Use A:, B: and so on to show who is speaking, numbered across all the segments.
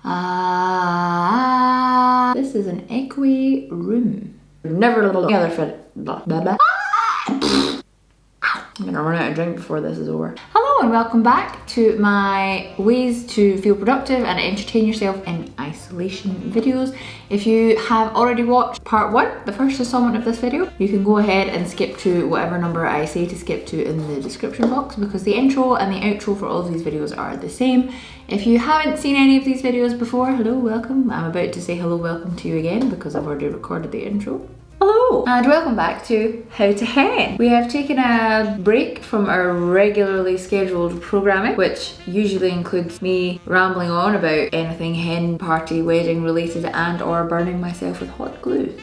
A: This is an echoey room. Never other fit. I'm gonna run out of drink before this is over. Hello and welcome back to my ways to feel productive and entertain yourself in isolation videos. If you have already watched part 1, the first installment of this video, you can go ahead and skip to whatever number I say to skip to in the description box, because the intro and the outro for all of these videos are the same. If you haven't seen any of these videos before, hello, welcome. I'm about to say hello, welcome to you again because I've already recorded the intro. Hello and welcome back to How to Hen. We have taken a break from our regularly scheduled programming, which usually includes me rambling on about anything hen, party, wedding related and or burning myself with hot glue.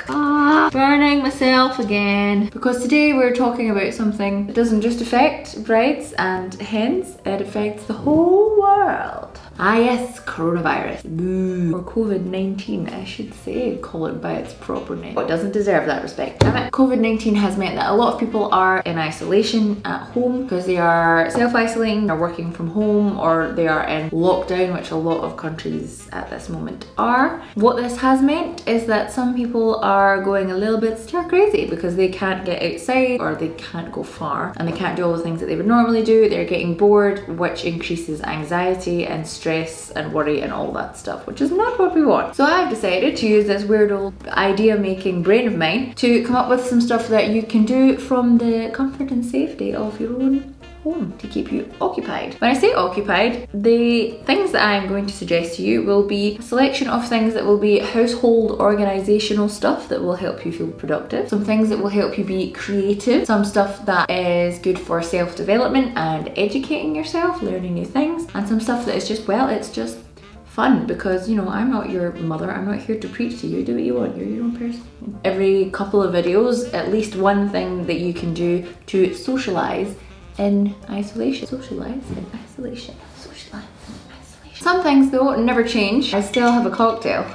A: Burning myself again. Because today we're talking about something that doesn't just affect brides and hens, it affects the whole world. Ah yes, coronavirus. Boo. Or COVID-19, I should say, call it by its proper name. It doesn't deserve that respect, damn it. COVID-19 has meant that a lot of people are in isolation at home because they are self-isolating, they're working from home, or they are in lockdown, which a lot of countries at this moment are. What this has meant is that some people are going a little bit stir crazy because they can't get outside or they can't go far and they can't do all the things that they would normally do. They're getting bored, which increases anxiety and stress and worry and all that stuff, which is not what we want. So I've decided to use this weird old idea making brain of mine to come up with some stuff that you can do from the comfort and safety of your own home to keep you occupied. When I say occupied, the things that I'm going to suggest to you will be a selection of things that will be household organizational stuff that will help you feel productive, some things that will help you be creative, some stuff that is good for self-development and educating yourself, learning new things, and some stuff that is just, well, it's just fun because, you know, I'm not your mother, I'm not here to preach to you, do what you want, you're your own person. Every couple of videos, at least one thing that you can do to socialize in isolation. Socialize in isolation. Socialize in isolation. Some things though never change. I still have a cocktail.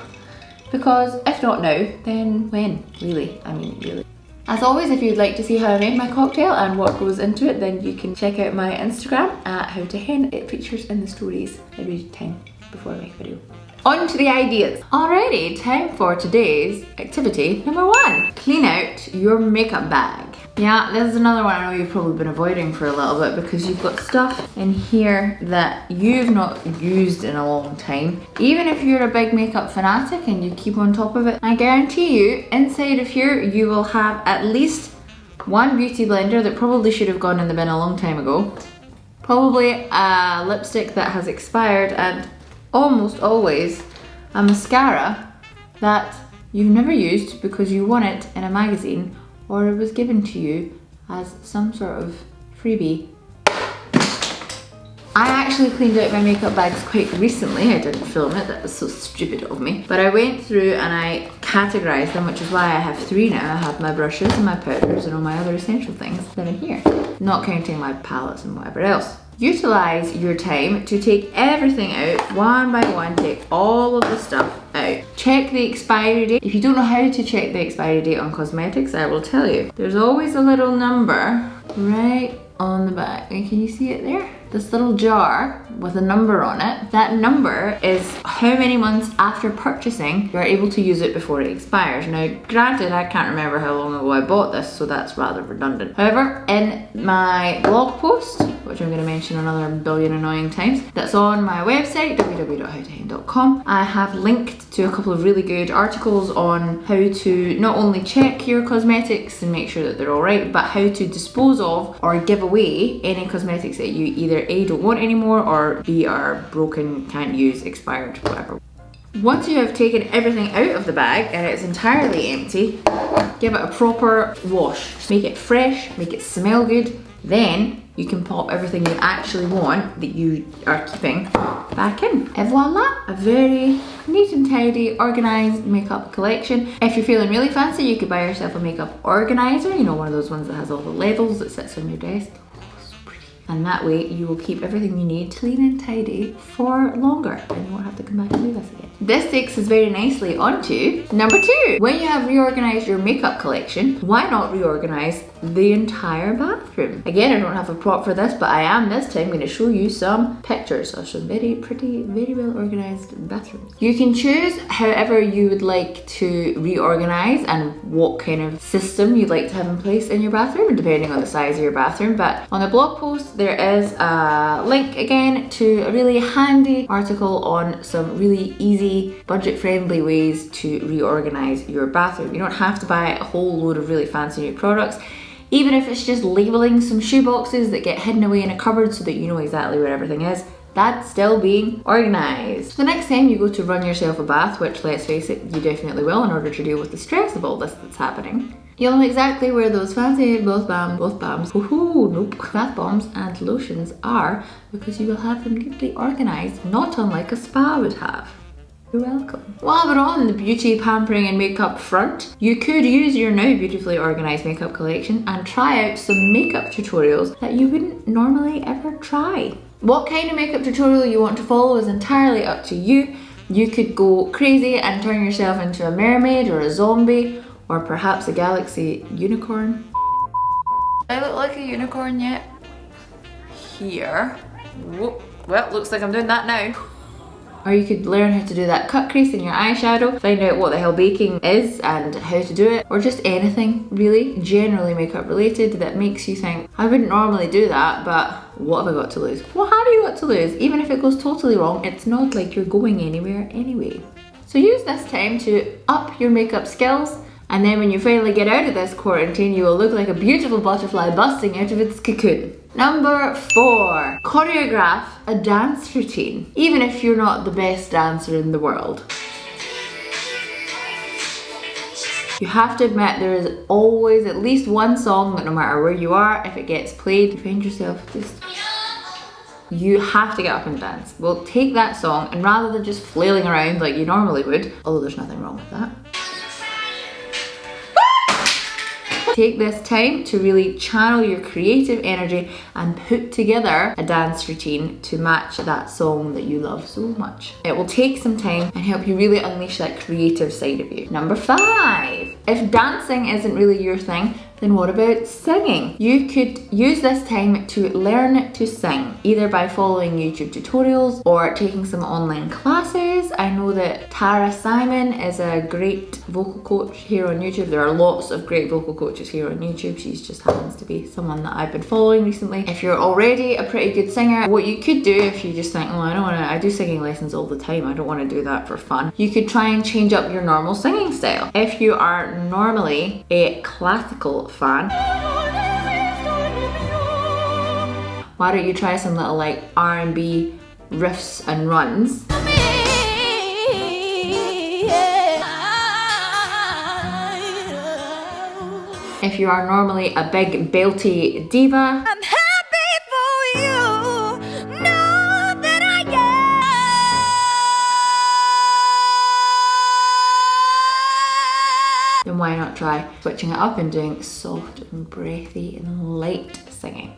A: Because if not now, then when? Really? I mean, really. As always, if you'd like to see how I make my cocktail and what goes into it, then you can check out my Instagram at How to Hen. It features in the stories every time before I make a video. On to the ideas. Alrighty, time for today's activity number 1. Clean out your makeup bag. Yeah, this is another one I know you've probably been avoiding for a little bit because you've got stuff in here that you've not used in a long time. Even if you're a big makeup fanatic and you keep on top of it, I guarantee you, inside of here, you will have at least one beauty blender that probably should have gone in the bin a long time ago. Probably a lipstick that has expired, and almost always a mascara that you've never used because you won it in a magazine or it was given to you as some sort of freebie. I actually cleaned out my makeup bags quite recently. I didn't film it, that was so stupid of me. But I went through and I categorised them, which is why I have 3 now. I have my brushes and my powders and all my other essential things that are in here. Not counting my palettes and whatever else. Utilize your time to take everything out one by one, take all of the stuff out. Check the expiry date. If you don't know how to check the expiry date on cosmetics, I will tell you. There's always a little number right on the back. Can you see it there? This little jar with a number on it. That number is how many months after purchasing you're able to use it before it expires. Now, granted, I can't remember how long ago I bought this, so that's rather redundant. However, in my blog post, which I'm going to mention another billion annoying times, that's on my website, www.howtohen.com, I have linked to a couple of really good articles on how to not only check your cosmetics and make sure that they're all right, but how to dispose of or give away any cosmetics that you either A, don't want anymore, or B, are broken, can't use, expired, whatever. Once you have taken everything out of the bag and it's entirely empty, give it a proper wash. Make it fresh, make it smell good, then you can pop everything you actually want that you are keeping back in. And voila, a very neat and tidy, organised makeup collection. If you're feeling really fancy, you could buy yourself a makeup organiser, you know, one of those ones that has all the levels that sits on your desk. And that way you will keep everything you need clean and tidy for longer and you won't have to come back and do this again. This takes us very nicely onto number 2. When you have reorganized your makeup collection, why not reorganize the entire bathroom. Again, I don't have a prop for this, but I am this time going to show you some pictures of some very pretty, very well organized bathrooms. You can choose however you would like to reorganize and what kind of system you'd like to have in place in your bathroom, depending on the size of your bathroom. But on the blog post, there is a link again to a really handy article on some really easy, budget-friendly ways to reorganize your bathroom. You don't have to buy a whole load of really fancy new products. Even if it's just labeling some shoe boxes that get hidden away in a cupboard so that you know exactly where everything is, that's still being organized. The next time you go to run yourself a bath, which let's face it, you definitely will in order to deal with the stress of all this that's happening, you'll know exactly where those fancy bath bombs and lotions are, because you will have them neatly organized, not unlike a spa would have. You're welcome. While we're on the beauty, pampering and makeup front, you could use your now beautifully organised makeup collection and try out some makeup tutorials that you wouldn't normally ever try. What kind of makeup tutorial you want to follow is entirely up to you. You could go crazy and turn yourself into a mermaid or a zombie or perhaps a galaxy unicorn. Do I look like a unicorn yet? Here. Whoop. Well, looks like I'm doing that now. Or you could learn how to do that cut crease in your eyeshadow, find out what the hell baking is and how to do it, or just anything really, generally makeup related, that makes you think, I wouldn't normally do that, but what have I got to lose? What have you got to lose? Even if it goes totally wrong, it's not like you're going anywhere anyway. So use this time to up your makeup skills, and then when you finally get out of this quarantine, you will look like a beautiful butterfly busting out of its cocoon. Number 4, choreograph a dance routine, even if you're not the best dancer in the world. You have to admit there is always at least one song that no matter where you are, if it gets played, you find yourself you have to get up and dance. Well, take that song and rather than just flailing around like you normally would, although there's nothing wrong with that, take this time to really channel your creative energy and put together a dance routine to match that song that you love so much. It will take some time and help you really unleash that creative side of you. Number 5, if dancing isn't really your thing, then what about singing? You could use this time to learn to sing, either by following YouTube tutorials or taking some online classes. I know that Tara Simon is a great vocal coach here on YouTube. There are lots of great vocal coaches here on YouTube. She just happens to be someone that I've been following recently. If you're already a pretty good singer, what you could do if you just think, oh, I do singing lessons all the time, I don't want to do that for fun, you could try and change up your normal singing style. If you are normally a classical fan, why don't you try some little like R&B riffs and runs? If you are normally a big belty diva, I'm happy for you, know that I am. Then why not try switching it up and doing soft and breathy and light singing?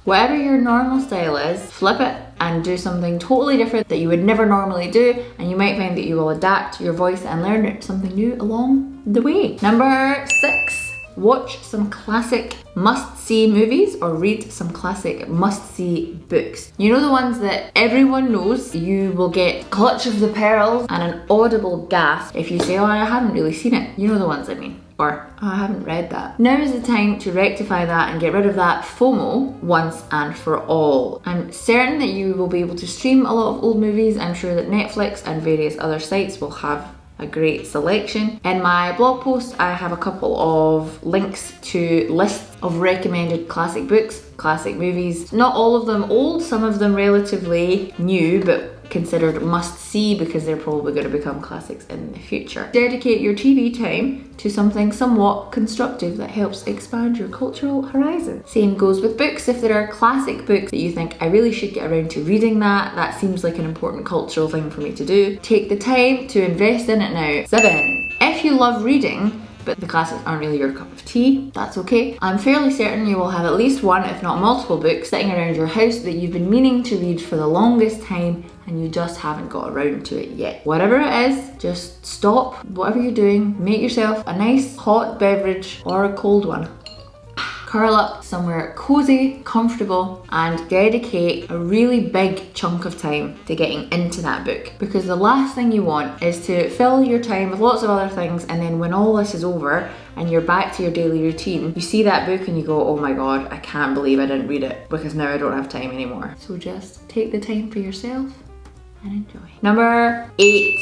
A: Whatever your normal style is, flip it and do something totally different that you would never normally do, and you might find that you will adapt your voice and learn something new along the way. Number 6, watch some classic must-see movies or read some classic must-see books. You know, the ones that everyone knows. You will get clutch of the pearls and an audible gasp if you say, oh, I haven't really seen it. You know the ones I mean. Or, oh, I haven't read that. Now is the time to rectify that and get rid of that FOMO once and for all. I'm certain that you will be able to stream a lot of old movies. I'm sure that Netflix and various other sites will have a great selection. In my blog post, I have a couple of links to lists of recommended classic books, classic movies. Not all of them old, some of them relatively new, but considered must-see because they're probably going to become classics in the future. Dedicate your TV time to something somewhat constructive that helps expand your cultural horizon. Same goes with books. If there are classic books that you think, I really should get around to reading that seems like an important cultural thing for me to do, take the time to invest in it now. 7, if you love reading, but the classics aren't really your cup of tea, that's okay. I'm fairly certain you will have at least one, if not multiple books sitting around your house that you've been meaning to read for the longest time and you just haven't got around to it yet. Whatever it is, just stop whatever you're doing, make yourself a nice hot beverage or a cold one. Curl up somewhere cozy, comfortable, and dedicate a really big chunk of time to getting into that book. Because the last thing you want is to fill your time with lots of other things, and then when all this is over and you're back to your daily routine, you see that book and you go, oh my god, I can't believe I didn't read it because now I don't have time anymore. So just take the time for yourself and enjoy. Number 8.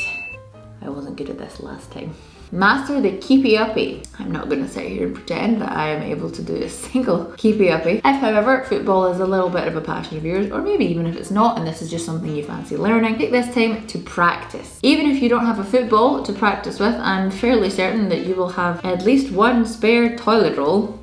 A: I wasn't good at this last time. Master the keepy uppy. I'm not going to sit here and pretend that I am able to do a single keepy uppy. If, however, football is a little bit of a passion of yours, or maybe even if it's not and this is just something you fancy learning, take this time to practice. Even if you don't have a football to practice with, I'm fairly certain that you will have at least one spare toilet roll.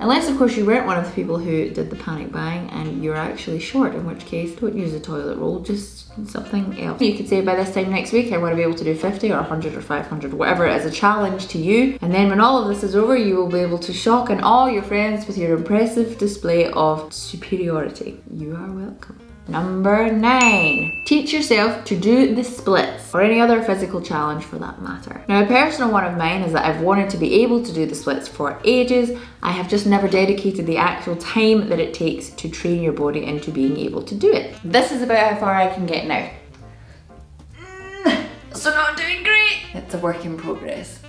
A: Unless, of course, you weren't one of the people who did the panic buying and you're actually short, in which case, don't use a toilet roll, just something else. You could say by this time next week, I want to be able to do 50 or 100 or 500, whatever it is, a challenge to you. And then when all of this is over, you will be able to shock and awe your friends with your impressive display of superiority. You are welcome. Number 9. Teach yourself to do the splits, or any other physical challenge for that matter. Now, a personal one of mine is that I've wanted to be able to do the splits for ages. I have just never dedicated the actual time that it takes to train your body into being able to do it. This is about how far I can get now. So not doing great. It's a work in progress.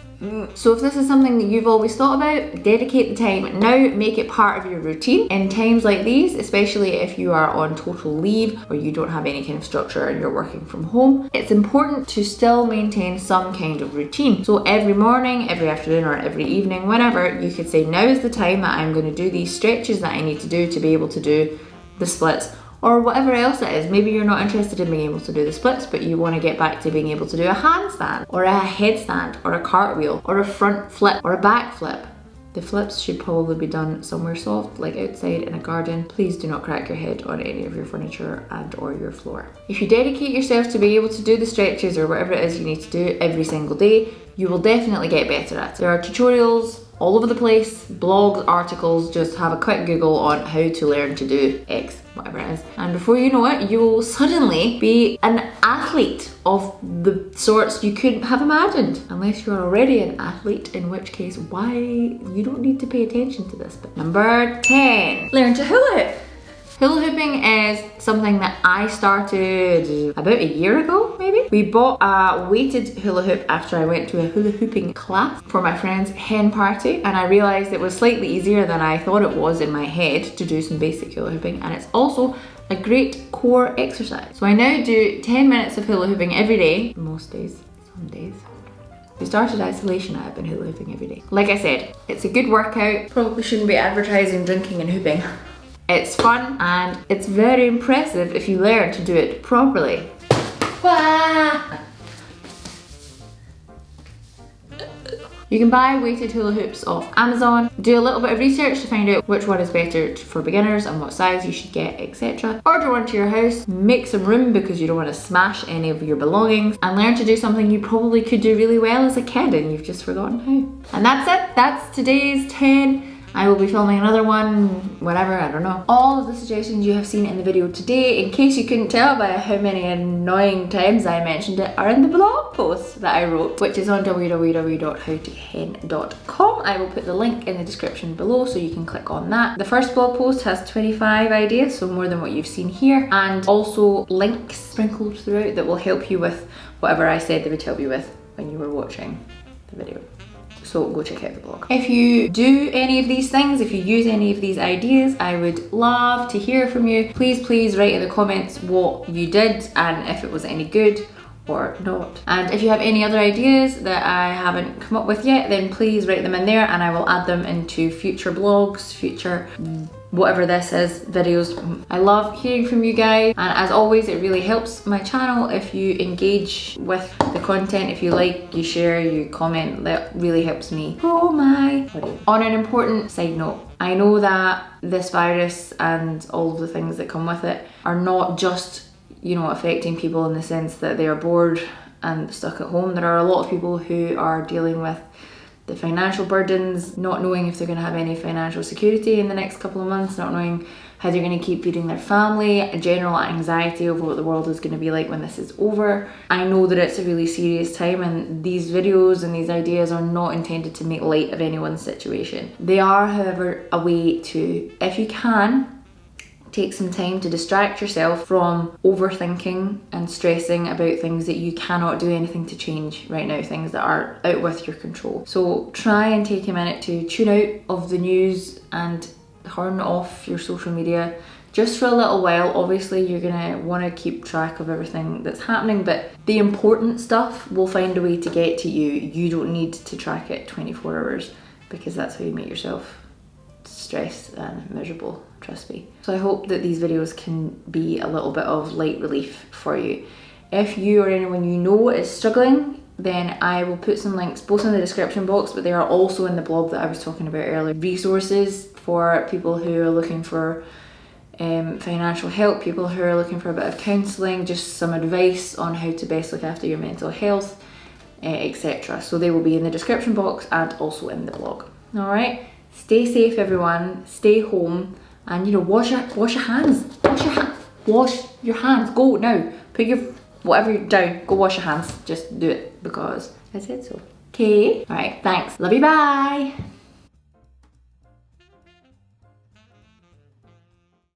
A: So if this is something that you've always thought about, dedicate the time now, make it part of your routine. In times like these, especially if you are on total leave or you don't have any kind of structure and you're working from home, it's important to still maintain some kind of routine. So every morning, every afternoon, or every evening, whenever, you could say, now is the time that I'm going to do these stretches that I need to do to be able to do the splits, or whatever else it is. Maybe you're not interested in being able to do the splits, but you want to get back to being able to do a handstand, or a headstand, or a cartwheel, or a front flip, or a back flip. The flips should probably be done somewhere soft, like outside in a garden. Please do not crack your head on any of your furniture and or your floor. If you dedicate yourself to being able to do the stretches or whatever it is you need to do every single day, you will definitely get better at it. There are tutorials all over the place, blogs, articles, just have a quick Google on how to learn to do X, whatever it is. And before you know it, you will suddenly be an athlete of the sorts you couldn't have imagined. Unless you're already an athlete, in which case, why, you don't need to pay attention to this. But number 10, learn to hula hoop. Hula hooping is something that I started about a year ago, maybe. We bought a weighted hula hoop after I went to a hula hooping class for my friend's hen party, and I realised it was slightly easier than I thought it was in my head to do some basic hula hooping, and it's also a great core exercise. So I now do 10 minutes of hula hooping every day, most days, some days. We started isolation, I've been hula hooping every day. Like I said, it's a good workout. Probably shouldn't be advertising drinking and hooping. It's fun and it's very impressive if you learn to do it properly. You can buy weighted hula hoops off Amazon, do a little bit of research to find out which one is better for beginners and what size you should get, etc. Order one to your house, make some room because you don't want to smash any of your belongings, and learn to do something you probably could do really well as a kid and you've just forgotten how. And that's it, that's today's 10. I will be filming another one, whatever, I don't know. All of the suggestions you have seen in the video today, in case you couldn't tell by how many annoying times I mentioned it, are in the blog post that I wrote, which is on www.howtohen.com. I will put the link in the description below so you can click on that. The first blog post has 25 ideas, so more than what you've seen here, and also links sprinkled throughout that will help you with whatever I said they would help you with when you were watching the video. So go check out the blog. If you do any of these things, if you use any of these ideas, I would love to hear from you. Please write in the comments what you did and if it was any good or not. And if you have any other ideas that I haven't come up with yet, then please write them in there and I will add them into future blogs, future whatever this is, videos. I love hearing from you guys, and as always, it really helps my channel if you engage with the content. If you like, you share, you comment, that really helps me grow my audience. On an important side note, I know that this virus and all of the things that come with it are not just, you know, affecting people in the sense that they are bored and stuck at home. There are a lot of people who are dealing with the financial burdens, not knowing if they're going to have any financial security in the next couple of months, not knowing how they're going to keep feeding their family, a general anxiety over what the world is going to be like when this is over. I know that it's a really serious time, and these videos and these ideas are not intended to make light of anyone's situation. They are, however, a way to, if you can, take some time to distract yourself from overthinking and stressing about things that you cannot do anything to change right now, things that are out with your control. So try and take a minute to tune out of the news and turn off your social media just for a little while. Obviously you're gonna want to keep track of everything that's happening, but the important stuff will find a way to get to you. You don't need to track it 24 hours, because that's how you make yourself stressed and miserable, trust me. So I hope that these videos can be a little bit of light relief for you. If you or anyone you know is struggling, then I will put some links both in the description box, but they are also in the blog that I was talking about earlier. Resources for people who are looking for financial help, people who are looking for a bit of counselling, just some advice on how to best look after your mental health, etc. So they will be in the description box and also in the blog. All right, stay safe everyone, stay home, and wash your hands. Wash your hands. Go now. Put your whatever down. Go wash your hands. Just do it because I said so. Okay. All right. Thanks. Love you. Bye.